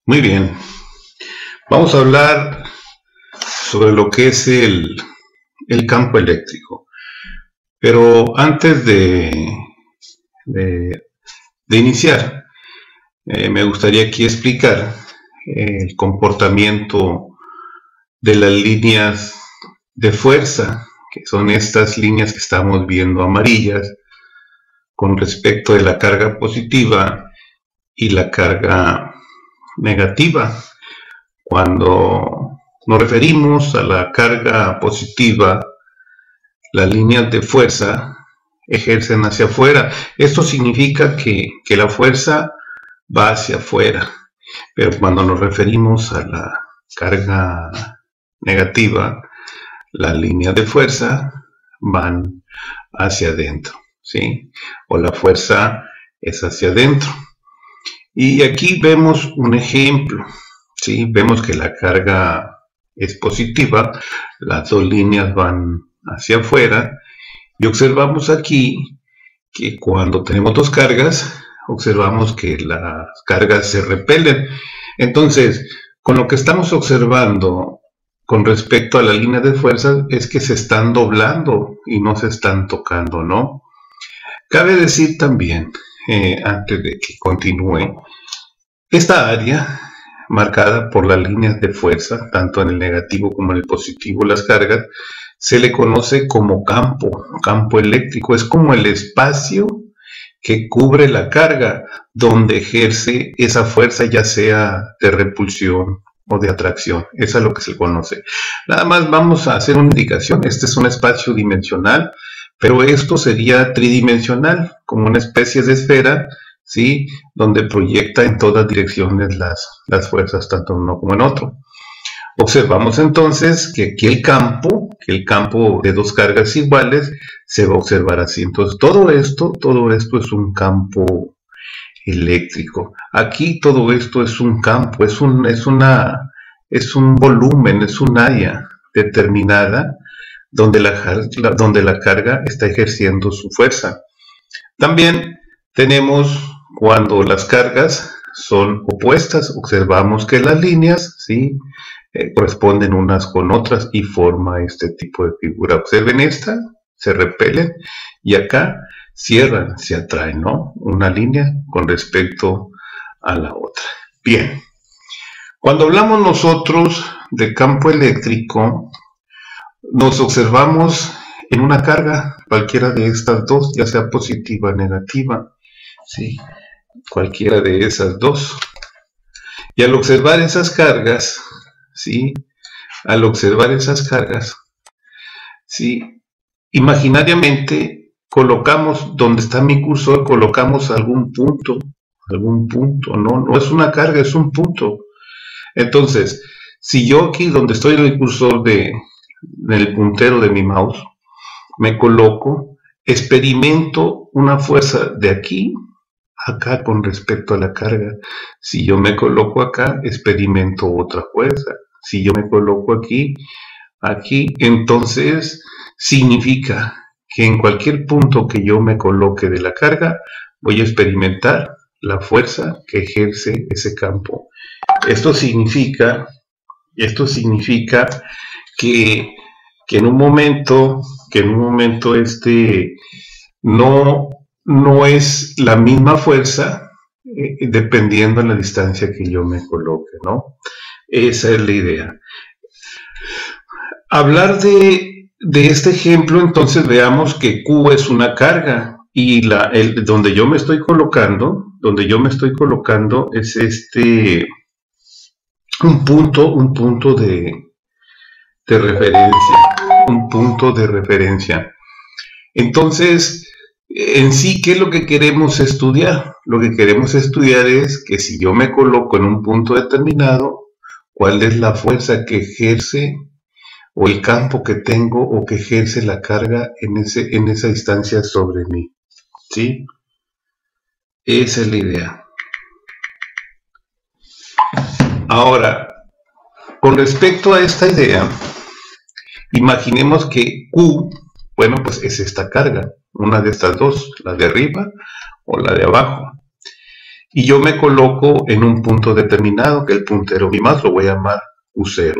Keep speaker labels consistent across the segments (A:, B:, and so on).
A: Muy bien, vamos a hablar sobre lo que es el campo eléctrico. Pero antes de- de iniciar, me gustaría aquí explicar el comportamiento de las líneas de fuerza, que son estas líneas que estamos viendo amarillas, con respecto de la carga positiva y la carga negativa. Cuando nos referimos a la carga positiva, las líneas de fuerza ejercen hacia afuera. Esto significa que la fuerza va hacia afuera, pero cuando nos referimos a la carga negativa, las líneas de fuerza van hacia adentro, ¿sí? O la fuerza es hacia adentro. Y aquí vemos un ejemplo, ¿sí? Vemos que la carga es positiva, las dos líneas van hacia afuera, y observamos aquí que cuando tenemos dos cargas, observamos que las cargas se repelen. Entonces, con lo que estamos observando con respecto a la línea de fuerza es que se están doblando y no se están tocando, ¿no? Cabe decir también, antes de que continúe, esta área marcada por las líneas de fuerza, tanto en el negativo como en el positivo, las cargas, se le conoce como campo eléctrico. Es como el espacio que cubre la carga, donde ejerce esa fuerza, ya sea de repulsión o de atracción. Eso es lo que se conoce. Nada más vamos a hacer una indicación. Este es un espacio dimensional, pero esto sería tridimensional, como una especie de esfera, ¿sí? Donde proyecta en todas direcciones las fuerzas, tanto en uno como en otro. Observamos entonces que aquí el campo de dos cargas iguales, se va a observar así. Entonces, todo esto es un campo eléctrico. Aquí todo esto es un campo, es un volumen, es un área determinada donde la carga está ejerciendo su fuerza. También tenemos cuando las cargas son opuestas, observamos que las líneas, ¿sí? Corresponden unas con otras y forma este tipo de figura. Observen esta, se repelen y acá cierran, se atraen, ¿no? Una línea con respecto a la otra. Bien, cuando hablamos nosotros de campo eléctrico, nos observamos en una carga, cualquiera de estas dos, ya sea positiva o negativa, ¿sí? Cualquiera de esas dos. Y al observar esas cargas, ¿sí? Al observar esas cargas, ¿sí? Imaginariamente colocamos, donde está mi cursor, colocamos algún punto, ¿no? No es una carga, es un punto. Entonces, si yo aquí donde estoy en el cursor del puntero de mi mouse, me coloco, experimento una fuerza de aquí acá con respecto a la carga. Si yo me coloco acá, experimento otra fuerza. Si yo me coloco aquí, entonces significa que en cualquier punto que yo me coloque de la carga, voy a experimentar la fuerza que ejerce ese campo. Esto significa que, que en un momento, no es la misma fuerza, dependiendo de la distancia que yo me coloque, ¿no? Esa es la idea. Hablar de este ejemplo, entonces veamos que Q es una carga y donde yo me estoy colocando es un punto de referencia, un punto de referencia. Entonces, en sí, ¿qué es lo que queremos estudiar? Lo que queremos estudiar es que si yo me coloco en un punto determinado, ¿cuál es la fuerza que ejerce o el campo que tengo o que ejerce la carga en esa distancia sobre mí? ¿Sí? Esa es la idea. Ahora, con respecto a esta idea, imaginemos que Q, bueno, pues es esta carga, una de estas dos, la de arriba o la de abajo. y yo me coloco en un punto determinado, que el puntero mi más lo voy a llamar Q0.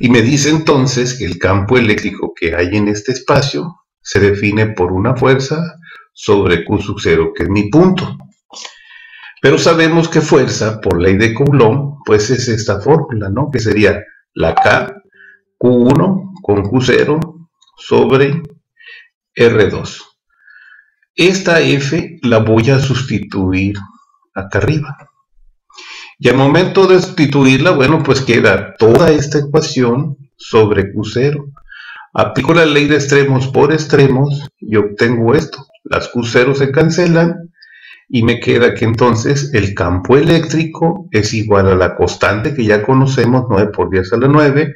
A: Y me dice entonces que el campo eléctrico que hay en este espacio se define por una fuerza sobre Q sub 0, que es mi punto. Pero sabemos que fuerza, por ley de Coulomb, pues es esta fórmula, ¿no? Que sería la K, Q1 con Q0 sobre R2. Esta F la voy a sustituir acá arriba. Y al momento de sustituirla, bueno, pues queda toda esta ecuación sobre Q0. Aplico la ley de extremos por extremos y obtengo esto. Las Q0 se cancelan y me queda que entonces el campo eléctrico es igual a la constante que ya conocemos, 9 por 10 a la 9,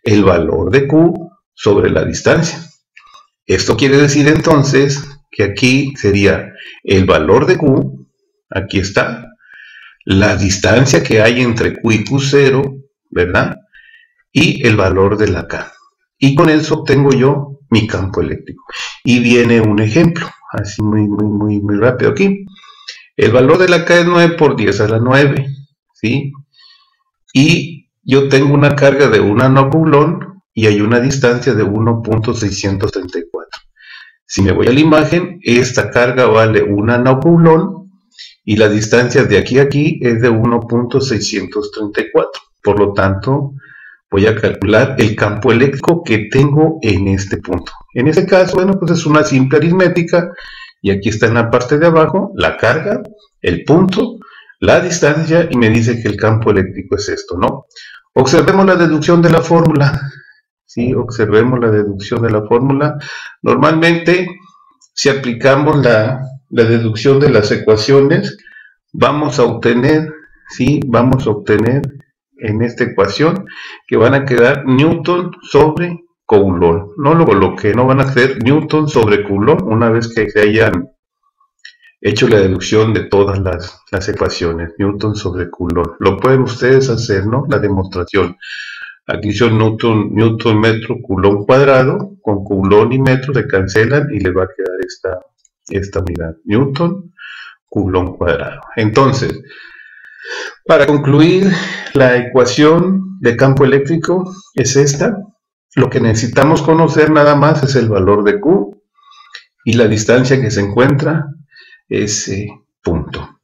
A: el valor de Q sobre la distancia. Esto quiere decir entonces que aquí sería el valor de Q, aquí está, la distancia que hay entre Q y Q0, ¿verdad? Y el valor de la K. Y con eso obtengo yo mi campo eléctrico. Y viene un ejemplo, así muy rápido aquí. El valor de la K es 9 por 10 a la 9, ¿sí? Y yo tengo una carga de 1 nanocoulomb y hay una distancia de 1.634. Si me voy a la imagen, esta carga vale 1 nanocoulomb y la distancia de aquí a aquí es de 1.634. Por lo tanto, voy a calcular el campo eléctrico que tengo en este punto. En este caso, bueno, pues es una simple aritmética. Y aquí está en la parte de abajo la carga, el punto, la distancia, y me dice que el campo eléctrico es esto, ¿no? Observemos la deducción de la fórmula. Sí, observemos la deducción de la fórmula. Normalmente, si aplicamos la deducción de las ecuaciones, vamos a obtener, ¿sí? Vamos a obtener en esta ecuación que van a quedar Newton sobre Coulomb. No lo coloqué, no van a ser Newton sobre Coulomb una vez que se hayan hecho la deducción de todas las ecuaciones. Newton sobre Coulomb. Lo pueden ustedes hacer, ¿no? La demostración. Aquí son Newton metro Coulomb cuadrado, con Coulomb y metro se cancelan y les va a quedar esta unidad. Newton Coulomb cuadrado. Entonces, para concluir, la ecuación de campo eléctrico es esta. Lo que necesitamos conocer nada más es el valor de Q y la distancia que se encuentra ese punto.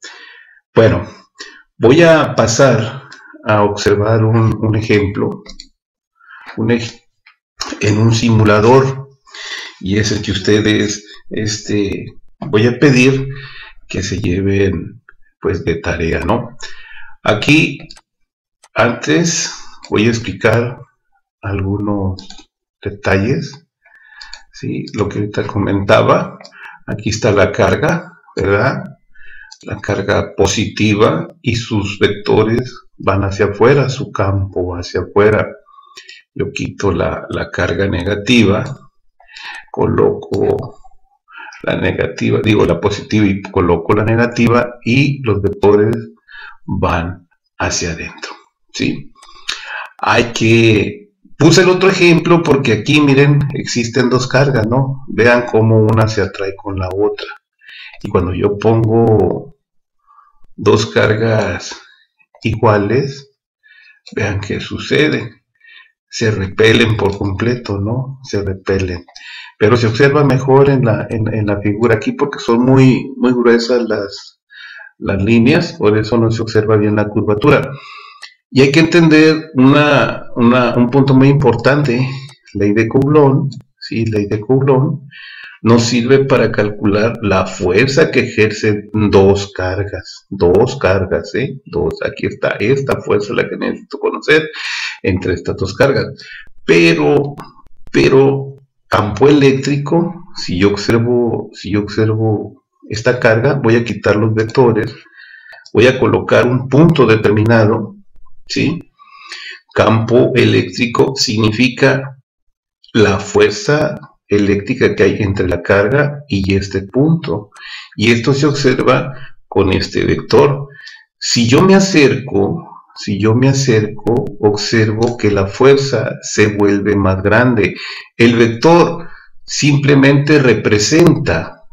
A: Bueno, voy a pasar a observar un ejemplo en un simulador, y es el que ustedes voy a pedir que se lleven pues de tarea, ¿no? Aquí antes voy a explicar algunos detalles, ¿sí? Lo que ahorita comentaba. Aquí está la carga, ¿verdad? La carga positiva y sus vectores van hacia afuera, su campo hacia afuera. Yo quito la carga negativa, coloco la negativa, digo la positiva y coloco la negativa, y los vectores van hacia adentro, ¿sí? Puse el otro ejemplo porque aquí, miren, existen dos cargas, ¿no? Vean cómo una se atrae con la otra. Y cuando yo pongo dos cargas iguales, vean qué sucede. Se repelen por completo, ¿no? Se repelen. Pero se observa mejor en la figura aquí porque son muy gruesas las líneas, por eso no se observa bien la curvatura. Y hay que entender un punto muy importante. Ley de Coulomb, ¿sí? Ley de Coulomb nos sirve para calcular la fuerza que ejercen dos cargas, ¿eh? Aquí está esta fuerza, la que necesito conocer entre estas dos cargas. Pero campo eléctrico, si yo observo esta carga, voy a quitar los vectores, voy a colocar un punto determinado, ¿sí? Campo eléctrico significa la fuerza eléctrica que hay entre la carga y este punto, y esto se observa con este vector. Si yo me acerco, observo que la fuerza se vuelve más grande. El vector simplemente representa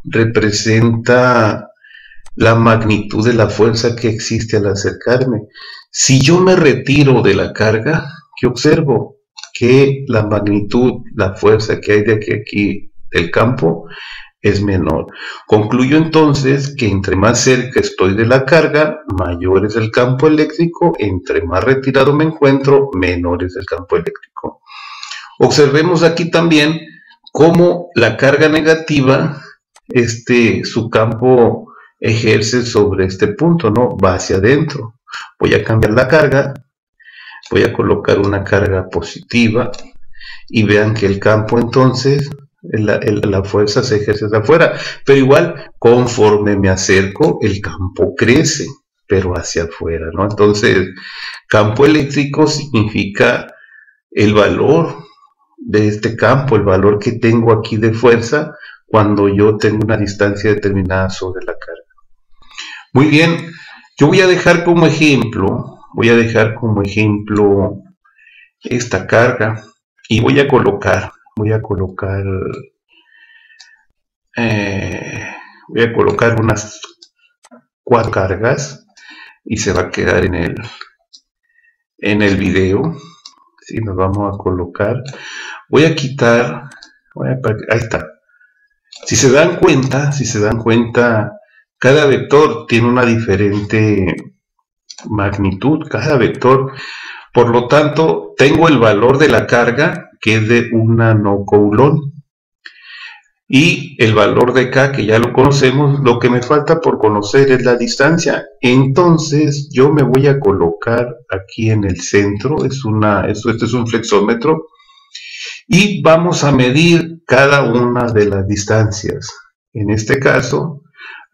A: la magnitud de la fuerza que existe al acercarme. Si yo me retiro de la carga, ¿qué observo? Que la magnitud, la fuerza que hay de aquí del campo es menor. Concluyo entonces que entre más cerca estoy de la carga, mayor es el campo eléctrico, entre más retirado me encuentro, menor es el campo eléctrico. Observemos aquí también cómo la carga negativa, su campo ejerce sobre este punto, ¿no? Va hacia adentro. Voy a cambiar la carga, voy a colocar una carga positiva y vean que el campo entonces, la fuerza se ejerce hacia afuera, pero igual conforme me acerco el campo crece, pero hacia afuera, ¿no? Entonces, campo eléctrico significa el valor de este campo, el valor que tengo aquí de fuerza cuando yo tengo una distancia determinada sobre la carga. Muy bien, yo voy a dejar como ejemplo, esta carga y voy a colocar unas 4 cargas y se va a quedar en el video. Sí, nos vamos a colocar. Voy a quitar, ahí está. Si se dan cuenta, cada vector tiene una diferente magnitud, cada vector. Por lo tanto, tengo el valor de la carga, que es de un nanocoulomb, y el valor de K, que ya lo conocemos. Lo que me falta por conocer es la distancia. Entonces, yo me voy a colocar aquí en el centro. Este es un flexómetro. Y vamos a medir cada una de las distancias. En este caso,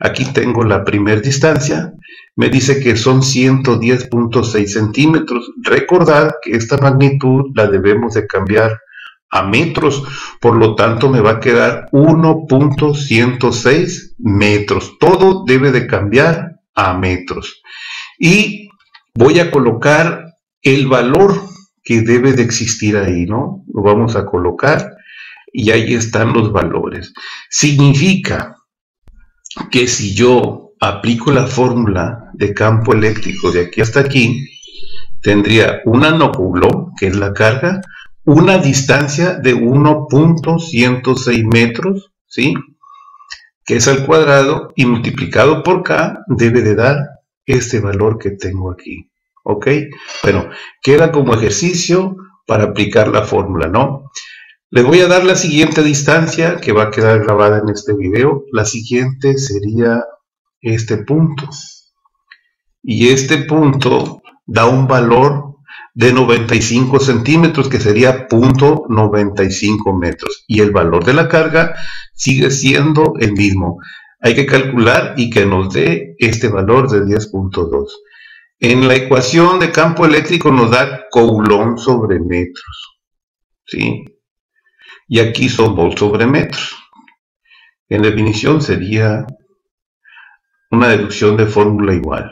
A: aquí tengo la primera distancia. Me dice que son 110.6 centímetros. Recordad que esta magnitud la debemos de cambiar a metros, por lo tanto me va a quedar 1.106 metros. Todo debe de cambiar a metros. Y voy a colocar el valor que debe de existir ahí, ¿no? Lo vamos a colocar y ahí están los valores. Significa que si yo aplico la fórmula de campo eléctrico de aquí hasta aquí, tendría un nanocoulomb, que es la carga, una distancia de 1.106 metros, ¿sí? Que es al cuadrado, y multiplicado por K debe de dar este valor que tengo aquí, ¿ok? Bueno, queda como ejercicio para aplicar la fórmula, ¿no? Les voy a dar la siguiente distancia que va a quedar grabada en este video. La siguiente sería este punto. Y este punto da un valor de 95 centímetros, que sería 0.95 metros. Y el valor de la carga sigue siendo el mismo. Hay que calcular y que nos dé este valor de 10.2. En la ecuación de campo eléctrico nos da coulomb sobre metros, ¿sí? Y aquí son volt sobre metros. En definición sería una deducción de fórmula igual.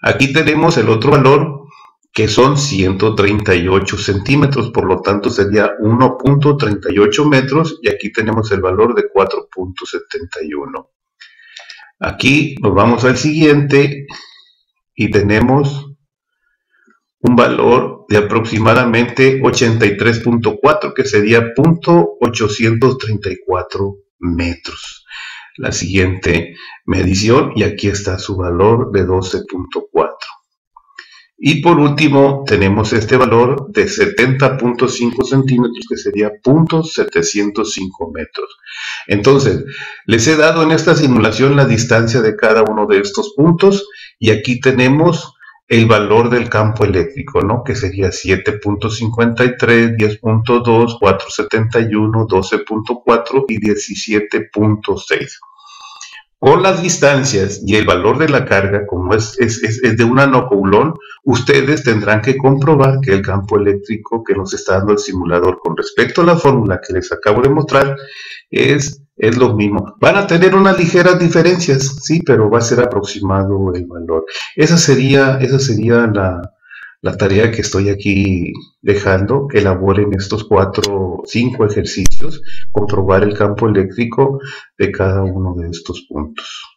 A: Aquí tenemos el otro valor, que son 138 centímetros, por lo tanto sería 1.38 metros, y aquí tenemos el valor de 4.71. Aquí nos vamos al siguiente y tenemos un valor de aproximadamente 83.4, que sería 0.834 metros. La siguiente medición, y aquí está su valor de 12.4. Y por último tenemos este valor de 70.5 centímetros, que sería 0.705 metros. Entonces, les he dado en esta simulación la distancia de cada uno de estos puntos, y aquí tenemos el valor del campo eléctrico, ¿no? Que sería 7.53, 10.2, 4.71, 12.4 y 17.6. Con las distancias y el valor de la carga, como es de un nanocoulomb, ustedes tendrán que comprobar que el campo eléctrico que nos está dando el simulador con respecto a la fórmula que les acabo de mostrar es lo mismo. Van a tener unas ligeras diferencias, sí, pero va a ser aproximado el valor. Esa sería la tarea que estoy aquí dejando, que elaboren estos 5 ejercicios, comprobar el campo eléctrico de cada uno de estos puntos.